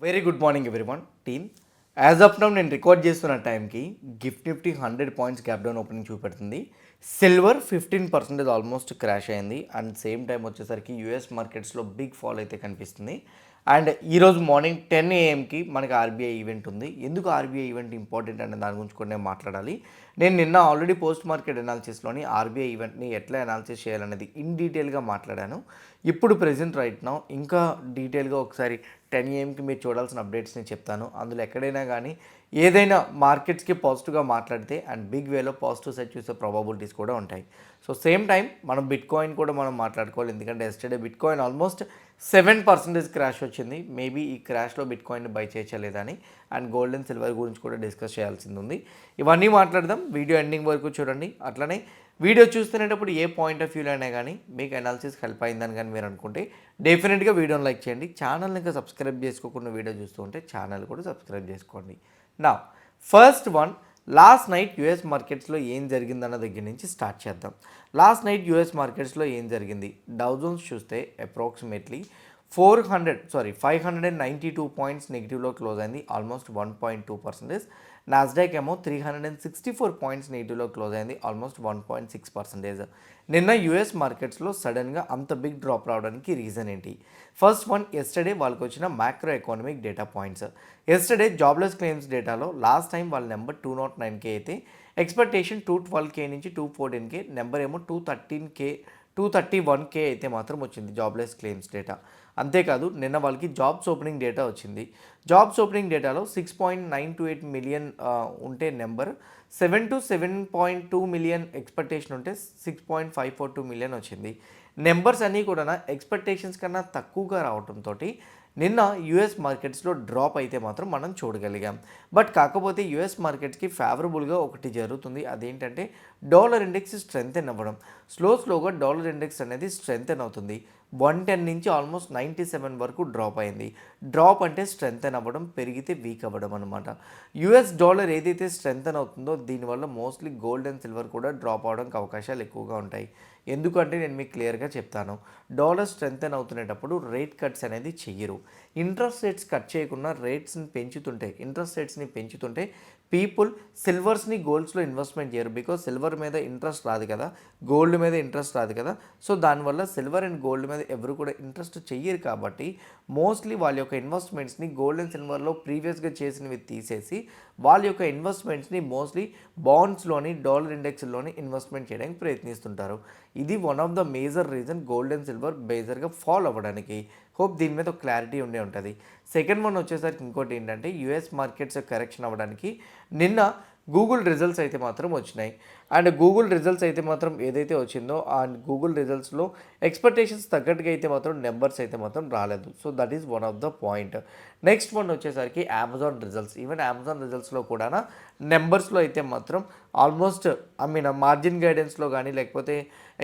Very good morning everyone team. As of now నేను record చేస్తున్న టైంకి gift Nifty 100 points gap down opening చూపెడుతుంది. Silver 15% almost crash అయింది. And same time వచ్చేసరికి US మార్కెట్స్లో big fall అయితే కనిపిస్తుంది. అండ్ ఈరోజు మార్నింగ్ 10 AM మనకి ఆర్బీఐ ఈవెంట్ ఉంది. ఎందుకు ఆర్బీఐ ఈవెంట్ ఇంపార్టెంట్ అనే దాని గురించి కూడా నేను మాట్లాడాలి. నేను నిన్న ఆల్రెడీ పోస్ట్ మార్కెట్ అనాలిసిస్లోని ఆర్బీఐ ఈవెంట్ని ఎట్లా అనాలిసిస్ చేయాలనేది ఇన్ డీటెయిల్గా మాట్లాడాను. ఇప్పుడు ప్రెజెంట్ రైట్ నౌ ఇంకా డీటెయిల్గా ఒకసారి 10 AM మీరు చూడాల్సిన అప్డేట్స్ని చెప్తాను. అందులో ఎక్కడైనా కానీ ఏదైనా మార్కెట్స్కి పాజిటివ్గా మాట్లాడితే అండ్ బిగ్ వేలో పాజిటివ్ సైడ్ చూసే ప్రాబబిలిటీస్ కూడా ఉంటాయి. సో సేమ్ టైం మనం బిట్ కాయిన్ కూడా మనం మాట్లాడుకోవాలి. ఎందుకంటే yesterday bit coin almost 7% crash వచ్చింది. మేబీ ఈ క్రాష్లో బిట్ కాయిన్ బై చేయలేదని అండ్ గోల్డ్ అండ్ సిల్వర్ గురించి కూడా డిస్కస్ చేయాల్సింది ఉంది. ఇవన్నీ మాట్లాడదాం. వీడియో ఎండింగ్ వరకు చూడండి. అట్లనే వీడియో చూస్తునేటప్పుడు ఏ పాయింట్ ఆఫ్ వ్యూలో అయినా కానీ మీకు అనాలిసిస్ హెల్ప్ అయిందని కానీ మీరు అనుకుంటే డెఫినెట్గా వీడియోని లైక్ చేయండి. ఛానల్ని ఇంకా సబ్స్క్రైబ్ చేసుకోకుండా వీడియో చూస్తూ ఉంటే ఛానల్ కూడా సబ్స్క్రైబ్ చేసుకోండి. నా first one, last night US మార్కెట్స్లో ఏం జరిగిందన్న దగ్గర నుంచి స్టార్ట్ చేద్దాం. లాస్ట్ నైట్ యూఎస్ మార్కెట్స్లో ఏం జరిగింది? డౌ జోన్స్ చూస్తే అప్రాక్సిమేట్లీ 592 పాయింట్స్ నెగిటివ్లో క్లోజ్ అయింది, ఆల్మోస్ట్ 1.2%. నాస్డాక్ ఏమో 364 పాయింట్స్ నెగిటివ్లో క్లోజ్ అయింది, ఆల్మోస్ట్ 1.6%. నిన్న యూఎస్ మార్కెట్స్లో సడన్గా అంత బిగ్ డ్రాప్ రావడానికి రీజన్ ఏంటి? ఫస్ట్ వన్, ఎస్టర్డే వాళ్ళకి వచ్చిన macro economic data points. Yesterday jobless claims డేటాలో లాస్ట్ టైం వాళ్ళ నెంబర్ 209K అయితే ఎక్స్పెక్టేషన్ 212K నుంచి 214K, నెంబర్ ఏమో 231K అయితే మాత్రం వచ్చింది జాబ్లెస్ క్లెయిమ్స్ డేటా. అంతేకాదు నిన్న వాళ్ళకి జాబ్స్ ఓపెనింగ్ డేటా వచ్చింది. జాబ్స్ ఓపెనింగ్ డేటాలో 6.928 మిలియన్ ఉంటే నెంబర్ 7 to 7.2 మిలియన్ ఎక్స్పెక్టేషన్ ఉంటే 6.542 మిలియన్ వచ్చింది. నెంబర్స్ అన్నీ కూడా ఎక్స్పెక్టేషన్స్ కన్నా తక్కువగా రావడంతో నిన్న యూఎస్ మార్కెట్స్లో డ్రాప్ అయితే మాత్రం మనం చూడగలిగాం. బట్ కాకపోతే యూఎస్ మార్కెట్స్కి ఫేవరబుల్గా ఒకటి జరుగుతుంది. అదేంటంటే డాలర్ ఇండెక్స్ స్ట్రెంగ్తెన్ అవ్వడం. స్లోగా డాలర్ ఇండెక్స్ అనేది స్ట్రెంగ్తెన్ అవుతుంది. 110 నుంచి ఆల్మోస్ట్ 97 వరకు డ్రాప్ అయింది. డ్రాప్ అంటే స్ట్రెంగ్తెన్ అవ్వడం, పెరిగితే వీక్ అవ్వడం అనమాట. యూఎస్ డాలర్ ఏదైతే స్ట్రెంగ్తెన్ అవుతుందో దీనివల్ల మోస్ట్లీ గోల్డ్ అండ్ సిల్వర్ కూడా డ్రాప్ అవడానికి అవకాశాలు ఎక్కువగా ఉంటాయి. ఎందుకంటే నేను మీకు క్లియర్గా చెప్తాను, డాలర్ స్ట్రెంగ్తెన్ అవుతునేటప్పుడు రేట్ కట్స్ అనేది చెయ్యరు. ఇంట్రెస్ట్ రేట్స్ కట్ చేయకుండా ఇంట్రెస్ట్ రేట్స్ని పెంచుతుంటే పీపుల్ సిల్వర్స్ని గోల్డ్స్లో ఇన్వెస్ట్మెంట్ చేయరు. బికాజ్ సిల్వర్ మీద ఇంట్రెస్ట్ రాదు కదా, గోల్డ్ మీద ఇంట్రెస్ట్ రాదు కదా. సో దానివల్ల సిల్వర్ అండ్ గోల్డ్ మీద ఎవరు కూడా ఇంట్రెస్ట్ చెయ్యరు. కాబట్టి మోస్ట్లీ వాళ్ళ యొక్క ఇన్వెస్ట్మెంట్స్ని గోల్డ్ అండ్ సిల్వర్లో ప్రీవియస్గా చేసినవి తీసేసి వాళ్ళ యొక్క ఇన్వెస్ట్మెంట్స్ని మోస్ట్లీ బాండ్స్లోని, డాలర్ ఇండెక్స్లోని ఇన్వెస్ట్మెంట్ చేయడానికి ప్రయత్నిస్తుంటారు. ఇది one of the major reason gold and silver బేజర్గా ఫాల్ అవ్వడానికి. హోప్ దీని మీద ఒక క్లారిటీ ఉండే ఉంటుంది. సెకండ్ వన్ వచ్చేసరికి ఇంకోటి ఏంటంటే యూఎస్ మార్కెట్స్ కరెక్షన్ అవ్వడానికి నిన్న గూగుల్ రిజల్ట్స్ అయితే మాత్రం వచ్చినాయి. అండ్ గూగుల్ రిజల్ట్స్ అయితే మాత్రం ఏదైతే వచ్చిందో ఆ గూగుల్ రిజల్ట్స్లో ఎక్స్పెక్టేషన్స్ తగ్గట్టుగా అయితే మాత్రం నెంబర్స్ అయితే మాత్రం రాలేదు. So that is one of the point. Next one వచ్చేసరికి అమెజాన్ రిజల్ట్స్. ఈవెన్ అమెజాన్ రిజల్ట్స్లో కూడా నెంబర్స్లో అయితే మాత్రం ఆల్మోస్ట్ మార్జిన్ గైడెన్స్లో కానీ లేకపోతే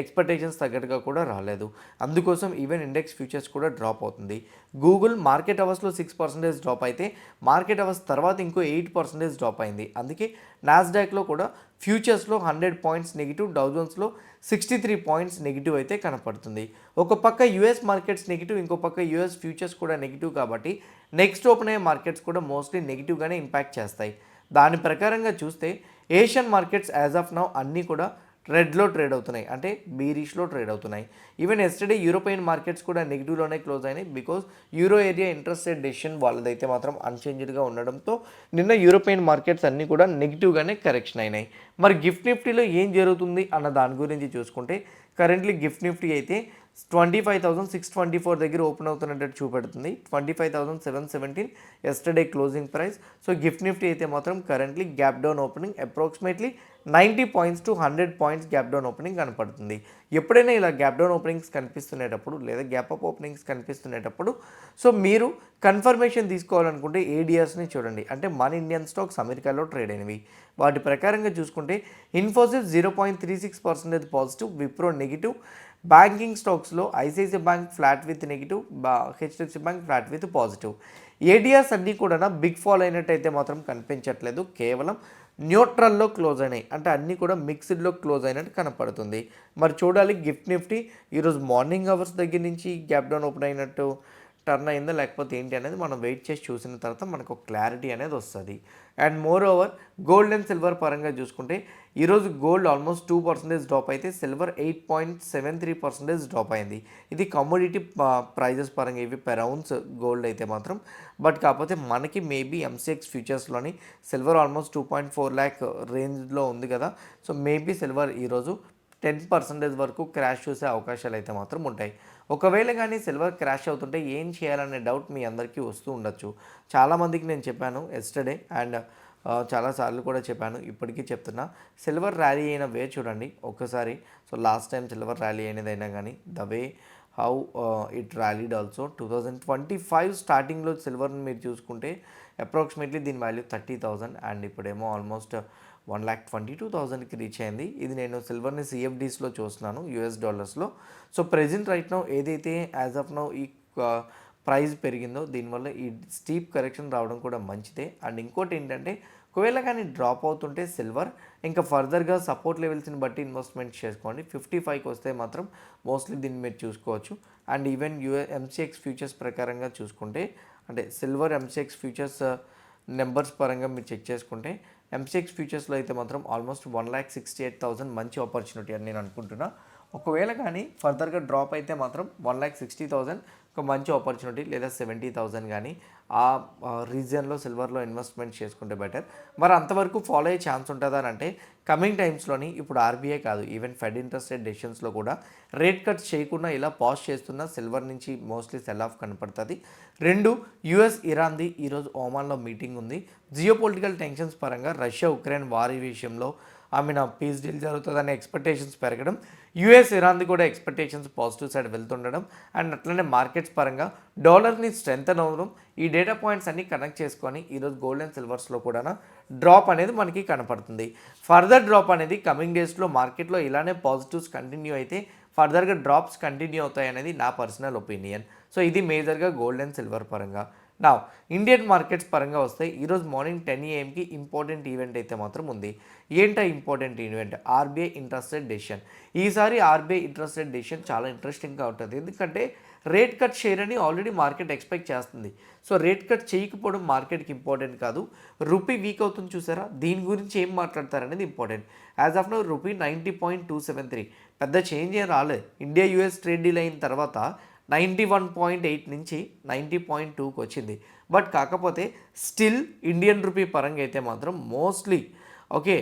ఎక్స్పెక్టేషన్స్ తగ్గట్టుగా కూడా రాలేదు. అందుకోసం ఈవెన్ ఇండెక్స్ ఫ్యూచర్స్ కూడా డ్రాప్ అవుతుంది. గూగుల్ మార్కెట్ అవర్స్లో 6% డ్రాప్ అయితే మార్కెట్ అవర్స్ తర్వాత ఇంకో 8% డ్రాప్ అయింది. అందుకే నాస్డాక్లో కూడా ఫ్యూచర్స్లో 100 పాయింట్స్ నెగిటివ్, డౌ జోన్స్లో 63 పాయింట్స్ నెగిటివ్ అయితే కనపడుతుంది. ఒక పక్క యూఎస్ మార్కెట్స్ నెగిటివ్, ఇంకో పక్క యూఎస్ ఫ్యూచర్స్ కూడా నెగిటివ్. కాబట్టి నెక్స్ట్ ఓపెన్ అయ్యే మార్కెట్స్ కూడా మోస్ట్లీ నెగిటివ్గానే ఇంపాక్ట్ చేస్తాయి. దాని ప్రకారంగా చూస్తే Asian markets as of now అన్నీ కూడా రెడ్లో ట్రేడ్ అవుతున్నాయి, అంటే బీరిష్లో ట్రేడ్ అవుతున్నాయి. ఈవెన్ ఎస్టర్డే యూరోపియన్ మార్కెట్స్ కూడా నెగిటివ్లోనే క్లోజ్ అయినాయి. Because euro area interest rate decision వాళ్ళదైతే మాత్రం అన్చేంజ్డ్గా ఉండడంతో నిన్న యూరోపియన్ మార్కెట్స్ అన్నీ కూడా నెగిటివ్గానే కరెక్షన్ అయినాయి. మరి గిఫ్ట్ నిఫ్టీలో ఏం జరుగుతుంది అన్న దాని గురించి చూసుకుంటే కరెంట్లీ గిఫ్ట్ నిఫ్టీ అయితే 25,624 దగ్గర ఓపెన్ అవుతున్నట్టు చూపెడుతుంది. 25,717 yesterday closing price. So gift Nifty అయితే మాత్రం currently gap down opening approximately 90 points to 100 points gap down opening కనపడుతుంది. ఎప్పుడైనా ఇలా గ్యాప్ డౌన్ ఓపెనింగ్స్ కనిపిస్తునేటప్పుడు లేదా గ్యాప్ అప్ ఓపెనింగ్స్ కనిపిస్తునేటప్పుడు సో మీరు కన్ఫర్మేషన్ తీసుకోవాలనుకుంటే ఏడిఎస్ని చూడండి, అంటే మన ఇండియన్ స్టాక్స్ అమెరికాలో ట్రేడ్ అయినవి. వాటి ప్రకారంగా చూసుకుంటే Infosys 0.36% positive, Wipro negative. Banking స్టాక్స్లో ICICI bank flat with negative, HDFC bank flat with positive. ADS అన్నీ కూడా బిగ్ ఫాల్ అయినట్టయితే మాత్రం కనిపించట్లేదు, కేవలం న్యూట్రల్లో క్లోజ్ అయినాయి, అంటే అన్నీ కూడా మిక్స్డ్లో క్లోజ్ అయినట్టు కనపడుతుంది. మరి చూడాలి గిఫ్ట్ నిఫ్టీ ఈరోజు మార్నింగ్ అవర్స్ దగ్గర నుంచి గ్యాప్ డౌన్ ఓపెన్ అయినట్టు టర్న్ అయిందా లేకపోతే ఏంటి అనేది మనం వెయిట్ చేసి చూసిన తర్వాత మనకు ఒక క్లారిటీ అనేది వస్తుంది. And more over gold and silver పరంగా చూసుకుంటే ఈరోజు గోల్డ్ ఆల్మోస్ట్ 2% డ్రాప్ అయితే సిల్వర్ 8.73% డ్రాప్ అయింది. ఇది కమోడిటీ ప్రైజెస్ పరంగా ఇవి పెర్ అవున్స్ గోల్డ్ అయితే మాత్రం. బట్ కాకపోతే మనకి మేబీ ఎంసీఎక్స్ ఫ్యూచర్స్లోని సిల్వర్ ఆల్మోస్ట్ 2.4 ల్యాక్ రేంజ్లో ఉంది కదా. సో మేబీ సిల్వర్ ఈరోజు 10% వరకు క్రాష్ చూసే అవకాశాలు అయితే మాత్రం ఉంటాయి. ఒకవేళ కానీ సిల్వర్ క్రాష్ అవుతుంటే ఏం చేయాలనే డౌట్ మీ అందరికీ వస్తూ ఉండొచ్చు. చాలామందికి నేను చెప్పాను ఎస్టర్డే అండ్ చాలాసార్లు కూడా చెప్పాను, ఇప్పటికీ చెప్తున్నా. సిల్వర్ ర్యాలీ అయిన వే చూడండి ఒక్కసారి. So last time silver rally అయినదైనా కానీ the way how it rallied also 2025 స్టార్టింగ్లో సిల్వర్ని మీరు చూసుకుంటే అప్రాక్సిమేట్లీ దీని వాల్యూ 30,000 అండ్ ఇప్పుడేమో ఆల్మోస్ట్ 1,22,000కి రీచ్ అయింది. ఇది నేను సిల్వర్ని సిఎఫ్డీస్లో చూస్తున్నాను, యూఎస్ డాలర్స్లో. సో ప్రెజెంట్ రైట్ నౌ ఏదైతే యాజ్ ఆఫ్ నౌ ఈ ప్రైస్ పెరిగిందో దీనివల్ల ఈ స్టీప్ కరెక్షన్ రావడం కూడా మంచిదే. అండ్ ఇంకోటి ఏంటంటే ఒకవేళ కానీ డ్రాప్ అవుతుంటే సిల్వర్ ఇంకా ఫర్దర్గా సపోర్ట్ లెవెల్స్ని బట్టి ఇన్వెస్ట్మెంట్ చేసుకోండి. 55కి వస్తే మాత్రం మోస్ట్లీ దీన్ని మీరు చూసుకోవచ్చు. అండ్ ఈవెన్ ఎంసీఎక్స్ ఫ్యూచర్స్ ప్రకారంగా చూసుకుంటే అంటే సిల్వర్ ఎంసీఎక్స్ ఫ్యూచర్స్ నెంబర్స్ పరంగా మీరు చెక్ చేసుకుంటే ఎంసీఎక్స్ ఫ్యూచర్స్లో అయితే మాత్రం ఆల్మోస్ట్ 1,68,000 మంచి ఆపర్చునిటీ అని నేను అనుకుంటున్నా. ఒకవేళ కానీ ఫర్దర్గా డ్రాప్ అయితే మాత్రం 1,60,000 ఒక మంచి ఆపర్చునిటీ, లేదా 70,000 కానీ ఆ రీజియన్లో సిల్వర్లో ఇన్వెస్ట్మెంట్ చేసుకుంటే బెటర్. మరి అంతవరకు ఫాలో అయ్యే ఛాన్స్ ఉంటుందా అంటే కమింగ్ టైమ్స్లోని ఇప్పుడు ఆర్బీఐ కాదు ఈవెన్ ఫెడ్ ఇంట్రెస్ట్ రేట్ డెసిషన్స్లో కూడా రేట్ కట్స్ చేయకుండా ఇలా పాజ్ చేస్తున్న సిల్వర్ నుంచి మోస్ట్లీ సెల్ ఆఫ్ కనపడుతుంది. రెండు, యుఎస్ ఇరాన్ది ఈరోజు ఒమాన్లో మీటింగ్ ఉంది. జియో పొలిటికల్ టెన్షన్స్ పరంగా రష్యా ఉక్రెయిన్ వార్ విషయంలో పీస్ డీల్ జరుగుతుందనే ఎక్స్పెక్టేషన్స్ పెరగడం, యూఎస్ ఇరాన్ది కూడా ఎక్స్పెక్టేషన్స్ పాజిటివ్ సైడ్ వెళ్తుండడం అండ్ అట్లనే మార్కెట్స్ పరంగా డాలర్ని స్ట్రెంథన్ అవ్వడం, ఈ డేటా పాయింట్స్ అన్ని కనెక్ట్ చేసుకొని ఈరోజు గోల్డ్ అండ్ సిల్వర్స్లో కూడా డ్రాప్ అనేది మనకి కనపడుతుంది. ఫర్దర్ డ్రాప్ అనేది కమింగ్ డేస్లో మార్కెట్లో ఇలానే పాజిటివ్స్ కంటిన్యూ అయితే ఫర్దర్గా డ్రాప్స్ కంటిన్యూ అవుతాయి అనేది నా పర్సనల్ ఒపీనియన్. సో ఇది మేజర్గా గోల్డ్ అండ్ సిల్వర్ పరంగా. నా ఇండియన్ మార్కెట్స్ పరంగా వస్తే ఈరోజు మార్నింగ్ 10 AM ఇంపార్టెంట్ ఈవెంట్ అయితే మాత్రం ఉంది. ఏంటా important event? RBI interest rate decision. ఈసారి ఆర్బీఐ ఇంట్రెస్ట్ రేట్ డెసిషన్ చాలా ఇంట్రెస్టింగ్గా ఉంటుంది. ఎందుకంటే రేట్ కట్ చేయరని ఆల్రెడీ మార్కెట్ ఎక్స్పెక్ట్ చేస్తుంది. సో రేట్ కట్ చేయకపోవడం మార్కెట్కి ఇంపార్టెంట్ కాదు. రూపీ వీక్ అవుతుంది చూసారా, దీని గురించి ఏం మాట్లాడతారనేది important. As of now rupee 90.273, పెద్ద చేంజ్ ఏం రాలేదు. ఇండియా యూఎస్ ట్రేడ్ డీల్ అయిన తర్వాత 91.8 నుంచి 90.2కి వచ్చింది. బట్ కాకపోతే స్టిల్ ఇండియన్ రూపీ పరంగా అయితే మాత్రం మోస్ట్లీ ఓకే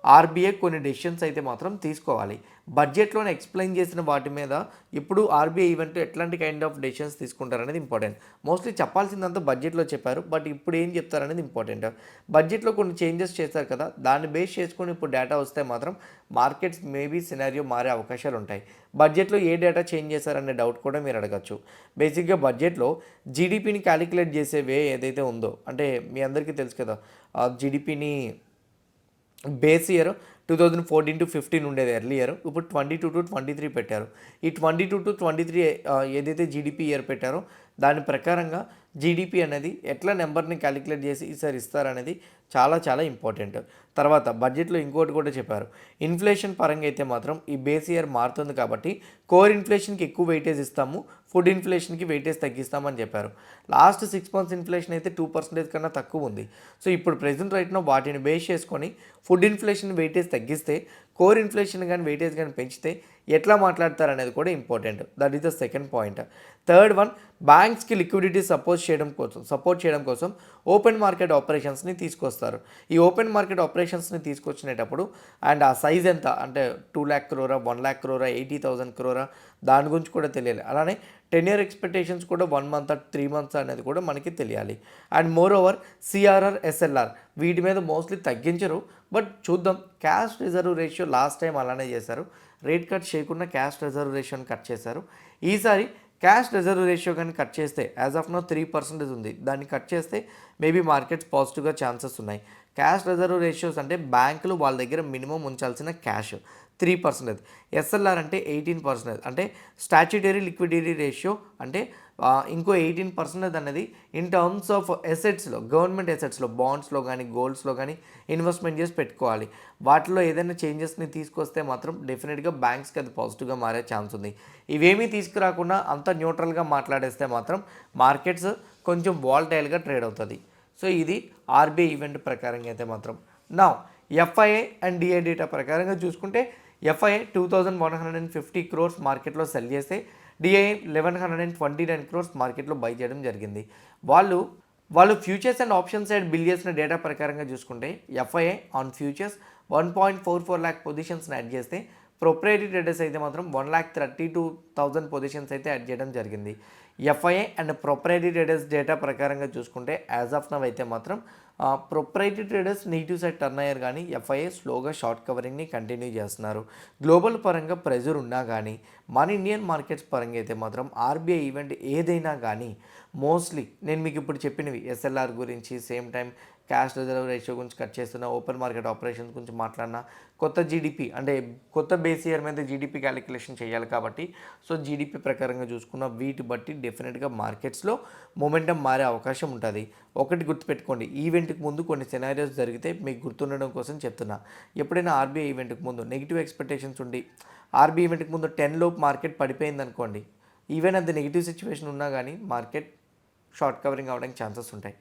ఆర్బీఐ కొన్ని డెసిషన్స్ అయితే మాత్రం తీసుకోవాలి. బడ్జెట్లోనే ఎక్స్ప్లెయిన్ చేసిన వాటి మీద ఇప్పుడు ఆర్బీఐ ఈవెంట్ ఎట్లాంటి కైండ్ ఆఫ్ డెసిషన్స్ తీసుకుంటారనేది ఇంపార్టెంట్. మోస్ట్లీ చెప్పాల్సిందంతా బడ్జెట్లో చెప్పారు, బట్ ఇప్పుడు ఏం చెప్తారనేది ఇంపార్టెంట్. బడ్జెట్లో కొన్ని చేంజెస్ చేశారు కదా, దాన్ని బేస్ చేసుకొని ఇప్పుడు డేటా వస్తే మాత్రం మార్కెట్స్ మేబీ సినారియో మారే అవకాశాలు ఉంటాయి. బడ్జెట్లో ఏ డేటా చేంజ్ చేశారనే డౌట్ కూడా మీరు అడగచ్చు. బేసిక్గా బడ్జెట్లో జీడిపిని క్యాలిక్యులేట్ చేసే వే ఏదైతే ఉందో, అంటే మీ అందరికీ తెలుసు కదా జీడిపిని బేస్ ఇయర్ 2014 to 15 ఉండేది ఎర్లీ ఇయర్, ఇప్పుడు 22 to 23 పెట్టారు. ఈ 22 to 23 ఏదైతే జీడిపి ఇయర్ పెట్టారో దాని ప్రకారంగా జీడిపి అనేది ఎట్లా నెంబర్ని క్యాలిక్యులేట్ చేసి ఈసారి ఇస్తారనేది చాలా చాలా ఇంపార్టెంట్. తర్వాత బడ్జెట్లో ఇంకోటి కూడా చెప్పారు, ఇన్ఫ్లేషన్ పరంగా అయితే మాత్రం ఈ బేస్ ఇయర్ మారుతుంది కాబట్టి కోర్ ఇన్ఫ్లేషన్కి ఎక్కువ వెయిటేజ్ ఇస్తాము, ఫుడ్ ఇన్ఫ్లేషన్కి వెయిటేజ్ తగ్గిస్తామని చెప్పారు. లాస్ట్ 6 months ఇన్ఫ్లేషన్ అయితే 2% కన్నా తక్కువ ఉంది. సో ఇప్పుడు ప్రెజెంట్ రైట్నో వాటిని బేస్ చేసుకొని ఫుడ్ ఇన్ఫ్లేషన్ వెయిటేజ్ తగ్గిస్తే, కోర్ ఇన్ఫ్లేషన్ కానీ వెయిటేజ్ కానీ పెంచితే ఎట్లా మాట్లాడతారు అనేది కూడా important. That is the second point. Third one, బ్యాంక్స్కి లిక్విడిటీ సపోర్ట్ చేయడం కోసం ఓపెన్ మార్కెట్ ఆపరేషన్స్ని తీసుకొస్తారు. ఈ ఓపెన్ మార్కెట్ ఆపరేషన్స్ని తీసుకొచ్చినప్పుడు అండ్ ఆ సైజ్ ఎంత అంటే 2 lakh crore, 1 lakh crore, 80,000 crore దాని గురించి కూడా తెలియాలి. అలానే 10 year ఎక్స్పెక్టేషన్స్ కూడా 1 month 3 months అనేది కూడా మనకి తెలియాలి. And more over CRR SLR వీటి మీద మోస్ట్లీ తగ్గించరు, బట్ చూద్దాం. Cash reserve ratio last time అలానే చేశారు, రేట్ కట్ చేయకుండా క్యాష్ రిజర్వ్ రేషియోని కట్ చేశారు. ఈసారి క్యాష్ రిజర్వ్ రేషియో కానీ కట్ చేస్తే యాజ్ ఆఫ్ నో 3% ఉంది, దాన్ని కట్ చేస్తే మేబీ మార్కెట్స్ పాజిటివ్గా ఛాన్సెస్ ఉన్నాయి. క్యాష్ రిజర్వ్ రేషియోస్ అంటే బ్యాంకులు వాళ్ళ దగ్గర మినిమం ఉంచాల్సిన క్యాష్ 3%, ఎస్ఎల్ఆర్ అంటే 18%, అంటే స్టాచ్యుటరీ లిక్విడిటీ రేషియో అంటే ఇంకో 18% అనేది ఇన్ టర్మ్స్ ఆఫ్ ఎసెట్స్లో, గవర్నమెంట్ ఎసెట్స్లో, బాండ్స్లో కానీ గోల్డ్స్లో కానీ ఇన్వెస్ట్మెంట్ చేసి పెట్టుకోవాలి. వాటిలో ఏదైనా చేంజెస్ని తీసుకొస్తే మాత్రం డెఫినెట్గా బ్యాంక్స్కి అది పాజిటివ్గా మారే ఛాన్స్ ఉంది. ఇవేమీ తీసుకురాకుండా అంత న్యూట్రల్గా మాట్లాడేస్తే మాత్రం మార్కెట్స్ కొంచెం వాలటైల్గా ట్రేడ్ అవుతుంది. సో ఇది ఆర్బీఐ ఈవెంట్ ప్రకారంగా అయితే మాత్రం. నా ఎఫ్ఐఐ అండ్ డిఐ డేటా ప్రకారంగా చూసుకుంటే ఎఫ్ఐఐ 2150 crores మార్కెట్లో సెల్ చేస్తే డిఐ 1129 crores మార్కెట్లో బై చేయడం జరిగింది. వాళ్ళు futures and option side build చేసిన డేటా ప్రకారంగా చూసుకుంటే ఎఫ్ఐఐ ఆన్ ఫ్యూచర్స్ 1.44 lakh పొజిషన్స్ని యాడ్ చేస్తే ప్రొప్రైటరీ ట్రేడర్స్ అయితే మాత్రం 1,32,000 పొజిషన్స్ అయితే యాడ్ చేయడం జరిగింది. FII and proprietary traders data ప్రకారంగా చూసుకుంటే యాజ్ ఆఫ్ నవ్ అయితే మాత్రం proprietary traders negative side turn అయ్యారు, కానీ ఎఫ్ఐఐ స్లోగా షార్ట్ కవరింగ్ని కంటిన్యూ చేస్తున్నారు. గ్లోబల్ పరంగా ప్రెజర్ ఉన్నా కానీ మన ఇండియన్ మార్కెట్స్ పరంగా అయితే మాత్రం ఆర్బీఐ ఈవెంట్ ఏదైనా కానీ మోస్ట్లీ నేను మీకు ఇప్పుడు చెప్పినవి ఎస్ఎల్ఆర్ గురించి, same time cash reserve ratio గురించి కట్ చేస్తున్న, ఓపెన్ మార్కెట్ ఆపరేషన్స్ గురించి మాట్లాడినా, కొత్త జీడిపి అంటే కొత్త బేస్ ఇయర్ మీద జీడిపి క్యాలిక్యులేషన్ చేయాలి కాబట్టి సో జీడిపి ప్రకారంగా చూసుకున్న వీటి బట్టి డెఫినెట్గా మార్కెట్స్లో మొమెంటం మారే అవకాశం ఉంటుంది. ఒకటి గుర్తుపెట్టుకోండి, ఈవెంట్కి ముందు కొన్ని సినారియోస్ జరిగితే మీకు గుర్తుండడం కోసం చెప్తున్నా. ఎప్పుడైనా ఆర్బీఐ ఈవెంట్కి ముందు నెగిటివ్ ఎక్స్పెక్టేషన్స్ ఉండి ఆర్బీఐ ఈవెంట్కి ముందు 10 లోపు మార్కెట్ పడిపోయింది అనుకోండి, ఈవెన్ అది నెగిటివ్ సిచ్యువేషన్ ఉన్నా కానీ మార్కెట్ షార్ట్ కవరింగ్ అవ్వడానికి ఛాన్సెస్ ఉంటాయి.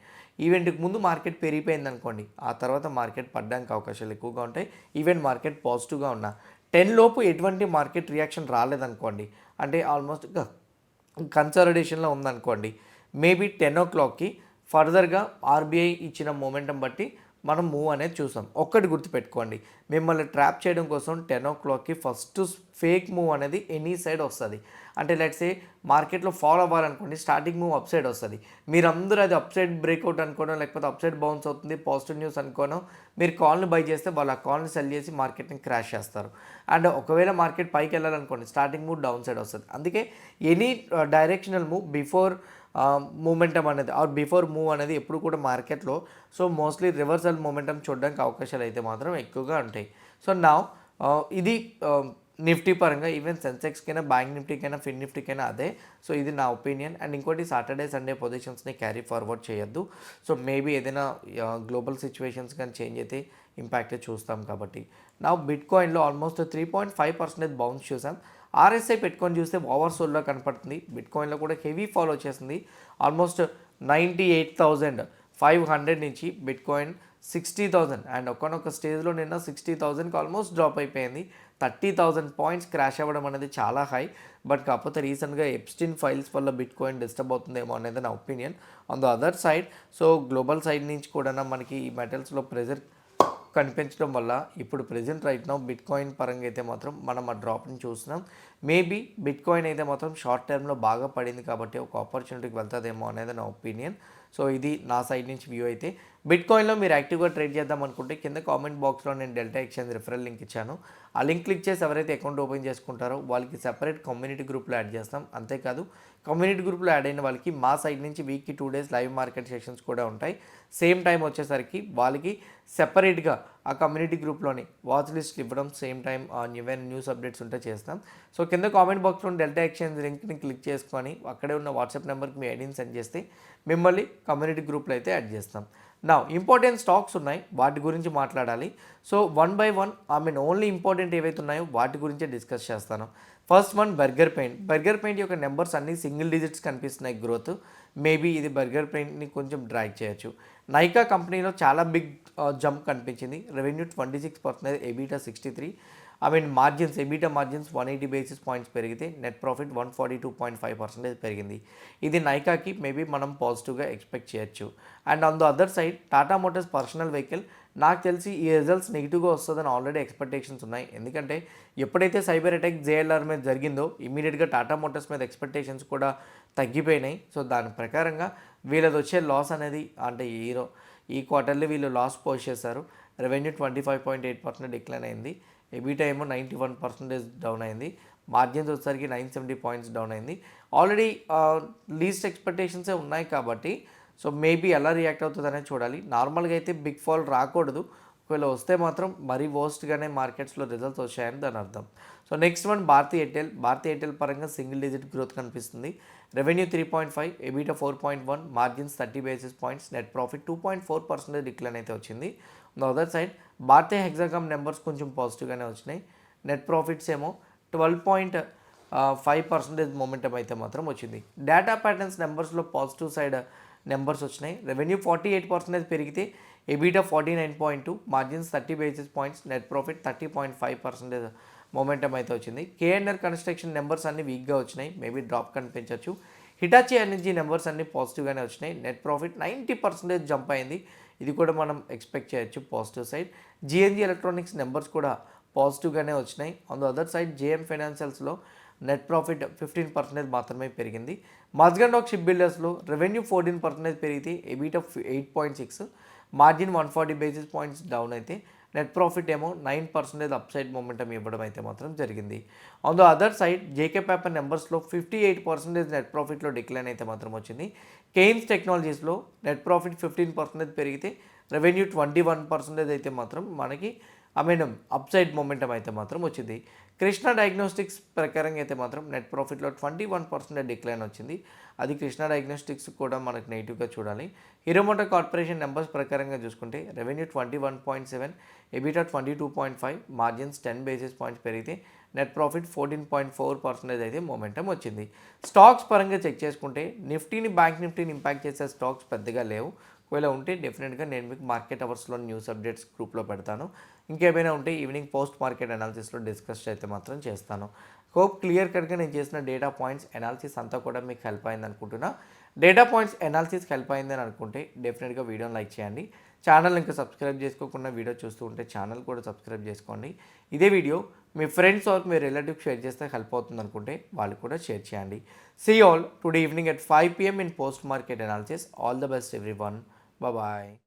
ఈవెంట్కి ముందు మార్కెట్ పెరిగిపోయింది అనుకోండి, ఆ తర్వాత మార్కెట్ పడడానికి అవకాశాలు ఎక్కువగా ఉంటాయి. ఈవెన్ మార్కెట్ పాజిటివ్గా ఉన్నా 10 లోపు ఎటువంటి మార్కెట్ రియాక్షన్ రాలేదనుకోండి, అంటే ఆల్మోస్ట్ కన్సాలిడేషన్లో ఉందనుకోండి, మేబీ 10 o'clockకి ఫర్దర్గా ఆర్బీఐ ఇచ్చిన మొమెంటం బట్టి మనం మూవ్ అనేది చూసాం. ఒక్కటి గుర్తుపెట్టుకోండి, మిమ్మల్ని ట్రాప్ చేయడం కోసం 10 o'clockకి ఫస్ట్ ఫేక్ మూవ్ అనేది ఎనీ సైడ్ వస్తుంది. అంటే లెట్స్ సే మార్కెట్లో ఫాలో అవ్వాలనుకోండి, స్టార్టింగ్ మూవ్ అప్ సైడ్ వస్తుంది, మీరందరూ అది అప్ సైడ్ బ్రేక్అవుట్ అనుకోవడం, లేకపోతే అప్ సైడ్ బౌన్స్ అవుతుంది పాజిటివ్ న్యూస్ అనుకోవడం, మీరు కాల్ని బై చేస్తే వాళ్ళు ఆ కాల్ని సెల్ చేసి మార్కెట్ని క్రాష్ చేస్తారు. అండ్ ఒకవేళ మార్కెట్ పైకి వెళ్ళాలనుకోండి, స్టార్టింగ్ మూవ్ డౌన్ సైడ్ వస్తుంది. అందుకే any directional move before momentum అనేది ఆర్ బిఫోర్ మూవ్ అనేది ఎప్పుడు కూడా మార్కెట్లో సో మోస్ట్లీ రివర్సల్ మూమెంటం చూడడానికి అవకాశాలు అయితే మాత్రం ఎక్కువగా ఉంటాయి. సో నా ఇది నిఫ్టీ పరంగా, ఈవెన్ సెన్సెక్స్కైనా, బ్యాంక్ నిఫ్టీకైనా, ఫిన్ నిఫ్టీకైనా అదే. సో ఇది నా ఒపీనియన్. అండ్ ఇంకోటి, సాటర్డే సండే పొజిషన్స్ని క్యారీ ఫార్వర్డ్ చేయొద్దు. సో మేబీ ఏదైనా గ్లోబల్ సిచ్యువేషన్స్ కానీ చేంజ్ అయితే ఇంపాక్ట్ చూస్తాం కాబట్టి. నా బిట్ కాయిన్లో ఆల్మోస్ట్ 3.5% బౌన్స్ చూసాం. ఆర్ఎస్ఐ పెట్టుకొని చూస్తే ఓవర్ సోల్లో కనపడుతుంది. బిట్ కాయిన్లో కూడా హెవీ ఫాల్ వచ్చేసింది. ఆల్మోస్ట్ 98,500 నుంచి బిట్ కాయిన్ 60,000 అండ్ ఒకనొక స్టేజ్లో నిన్న 60,000కి ఆల్మోస్ట్ డ్రాప్ అయిపోయింది. 30,000 పాయింట్స్ క్రాష్ అవ్వడం అనేది చాలా హై. బట్ కాకపోతే రీసెంట్గా ఎప్స్టీన్ ఫైల్స్ వల్ల బిట్ కాయిన్ డిస్టర్బ్ అవుతుందేమో అనేది నా opinion. On the other side, so global side నుంచి కూడా మనకి ఈ మెటల్స్లో ప్రెజర్ కనిపించడం వల్ల ఇప్పుడు present right now bit coin పరంగా అయితే మాత్రం మనం ఆ డ్రాప్ని చూస్తున్నాం. మేబీ బిట్ కాయిన్ అయితే మాత్రం షార్ట్ టర్మ్లో బాగా పడింది కాబట్టి ఒక ఆపర్చునిటీకి వెళ్తుందేమో అనేది నా ఒపీనియన్. సో ఇది నా సైడ్ నుంచి వ్యూ అయితే. బిట్ కాయిన్లో మీరు యాక్టివ్గా ట్రేడ్ చేద్దాం అనుకుంటే కింద కామెంట్ బాక్స్లో నేను డెల్టా ఎక్స్చేంజ్ రిఫరల్ లింక్ ఇచ్చాను. ఆ లింక్ క్లిక్ చేసి ఎవరైతే అకౌంట్ ఓపెన్ చేసుకుంటారో వాళ్ళకి సెపరేట్ కమ్యూనిటీ గ్రూప్లో యాడ్ చేస్తాం. అంతేకాదు కమ్యూనిటీ గ్రూప్లో యాడ్ అయిన వాళ్ళకి మా సైడ్ నుంచి వీక్కి 2 days లైవ్ మార్కెట్ సెషన్స్ కూడా ఉంటాయి. సేమ్ టైం వచ్చేసరికి వాళ్ళకి సెపరేట్గా ఆ కమ్యూనిటీ గ్రూప్లోని వాచ్ లిస్ట్ ఇవ్వడం, సేమ్ టైం ఏవైనా న్యూస్ అప్డేట్స్ ఉంటే చేస్తాం. సో కింద కామెంట్ బాక్స్లో డెల్టా ఎక్స్చేంజ్ లింక్ని క్లిక్ చేసుకొని అక్కడే ఉన్న వాట్సాప్ నెంబర్కి మీ ఐడిని సెండ్ చేస్తే మిమ్మల్ని కమ్యూనిటీ గ్రూప్లో అయితే యాడ్ చేస్తాం. నా ఇంపార్టెంట్ స్టాక్స్ ఉన్నాయి, వాటి గురించి మాట్లాడాలి. సో 1 by 1 ఓన్లీ ఇంపార్టెంట్ ఏవైతే ఉన్నాయో వాటి గురించే డిస్కస్ చేస్తాను. First one burger paint. Burger paint యొక్క నెంబర్స్ అన్నీ సింగిల్ డిజిట్స్ కనిపిస్తున్నాయి గ్రోత్. మేబీ ఇది బర్గర్ పెయింట్ని కొంచెం డ్రాగ్ చేయొచ్చు. నైకా కంపెనీలో చాలా బిగ్ జంప్ కనిపించింది. Revenue 26%, EBITDA 63. Margins, EBITDA margins 180 basis points పెరిగితే నెట్ ప్రాఫిట్ 142.5% పెరిగింది. ఇది నైకాకి మేబీ మనం పాజిటివ్గా ఎక్స్పెక్ట్ చేయొచ్చు. And on the other side Tata Motors personal vehicle, నాకు తెలిసి ఈ రిజల్ట్స్ నెగిటివ్గా వస్తుందని ఆల్రెడీ ఎక్స్పెక్టేషన్స్ ఉన్నాయి. ఎందుకంటే ఎప్పుడైతే సైబర్ అటాక్ జేఎల్ఆర్ మీద జరిగిందో ఇమీడియట్గా టాటా మోటార్స్ మీద ఎక్స్పెక్టేషన్స్ కూడా తగ్గిపోయినాయి. సో దాని ప్రకారంగా వీళ్ళది వచ్చే లాస్ అనేది అంటే ఈ క్వార్టర్లీ వీళ్ళు లాస్ పోస్ట్ చేశారు. రెవెన్యూ 25.8% డిక్లైన్ అయింది. ఎబిటా ఏమో 91% డౌన్ అయింది. మార్జిన్స్ వచ్చేసరికి 970 points డౌన్ అయింది. ఆల్రెడీ లీస్ట్ ఎక్స్పెక్టేషన్సే ఉన్నాయి కాబట్టి సో మేబీ ఎలా రియాక్ట్ అవుతుంది అనేది చూడాలి. నార్మల్గా అయితే బిగ్ ఫాల్ రాకూడదు. ఒకవేళ వస్తే మాత్రం మరీ వర్స్ట్గానే మార్కెట్స్లో రిజల్ట్స్ వచ్చాయని దాని అర్థం. So next one Bharti Airtel పరంగా సింగిల్ డిజిట్ గ్రోత్ కనిపిస్తుంది. Revenue 3.5, EBITDA 4.1, margins 30 basis points, net profit 2.4% decline అయితే వచ్చింది. On the other side Bharti Hexacom numbers కొంచెం పాజిటివ్గానే వచ్చినాయి. నెట్ ప్రాఫిట్స్ ఏమో 12.5% మొమెంటం అయితే మాత్రం వచ్చింది. డేటా ప్యాటర్న్స్ నెంబర్స్లో పాజిటివ్ సైడ్ నెంబర్స్ వచ్చినాయి. రెవెన్యూ 48% పెరిగితే EBITDA 49.2, margins 30 basis points, net profit 30.5% momentum అయితే వచ్చింది. కేఎన్ఆర్ కన్స్ట్రక్షన్ నెంబర్స్ అన్ని వీక్గా వచ్చినాయి, మేబీ డ్రాప్ కనిపించవచ్చు. హిటాచీ ఎనర్జీ నెంబర్స్ అన్ని పాజిటివ్గానే వచ్చినాయి. నెట్ ప్రాఫిట్ 90% జంప్ అయింది, ఇది కూడా మనం ఎక్స్పెక్ట్ చేయొచ్చు positive side. GNG electronics numbers కూడా పాజిటివ్గానే వచ్చినాయి. On the other side JM ఫైనాన్షియల్స్లో నెట్ ప్రాఫిట్ 15% మాత్రమే పెరిగింది. మజ్గాన్ డాక్ షిప్ బిల్డర్స్లో రెవెన్యూ 14% పెరిగితే EBITDA 8.6, margin 140 basis points down అయితే నెట్ ప్రాఫిట్ ఏమో 9% అప్సైడ్ మొమెంటం ఇవ్వడం అయితే మాత్రం జరిగింది. On the other side JK paper నెంబర్స్లో 58% నెట్ ప్రాఫిట్లో డిక్లైన్ అయితే మాత్రం వచ్చింది. కేయిన్స్ టెక్నాలజీస్లో నెట్ ప్రాఫిట్ 15% పెరిగితే రెవెన్యూ 21% అయితే మాత్రం మనకి అప్సైడ్ మొమెంటం అయితే మాత్రం వచ్చింది. కృష్ణ డయాగ్నోస్టిక్స్ ప్రకారంగా అయితే మాత్రం నెట్ ప్రాఫిట్లో 21% డిక్లైన్ వచ్చింది. అది కృష్ణ డయాగ్నోస్టిక్స్ కూడా మనకు నెగిటివ్గా చూడాలి. హీరో మోటార్ కార్పొరేషన్ నెంబర్స్ ప్రకారంగా చూసుకుంటే revenue 21.7, EBITDA 22.5, margins 10 basis points పెరిగితే నెట్ ప్రాఫిట్ 14.4% అయితే మొమెంటం వచ్చింది. స్టాక్స్ పరంగా చెక్ చేసుకుంటే బ్యాంక్ నిఫ్టీని ఇంపాక్ట్ చేసే స్టాక్స్ పెద్దగా లేవు. ఒకవేళ ఉంటే డెఫినెట్గా నేను మీకు మార్కెట్ అవర్స్లో న్యూస్ అప్డేట్స్ గ్రూప్లో పెడతాను. ఇంకేమైనా ఉంటే ఈవినింగ్ పోస్ట్ మార్కెట్ అనాలిసిస్లో డిస్కస్ అయితే మాత్రం చేస్తాను. హోప్ క్లియర్ కట్గా నేను చేసిన డేటా పాయింట్స్ అనాలిసిస్ అంతా కూడా మీకు హెల్ప్ అయింది అనుకుంటున్నా. డేటా పాయింట్స్ అనాలిసిస్ హెల్ప్ అయిందని అనుకుంటే డెఫినెట్గా వీడియోని లైక్ చేయండి. ఛానల్ ఇంకా సబ్స్క్రైబ్ చేసుకోకుండా వీడియో చూస్తూ ఉంటే ఛానల్ కూడా సబ్స్క్రైబ్ చేసుకోండి. ఇదే వీడియో మీ ఫ్రెండ్స్ ఆర్ మీ రిలేటివ్స్ షేర్ చేస్తే హెల్ప్ అవుతుంది అనుకుంటే వాళ్ళు కూడా షేర్ చేయండి. See all today evening at 5 PM in post market analysis. All the best everyone. Bye bye.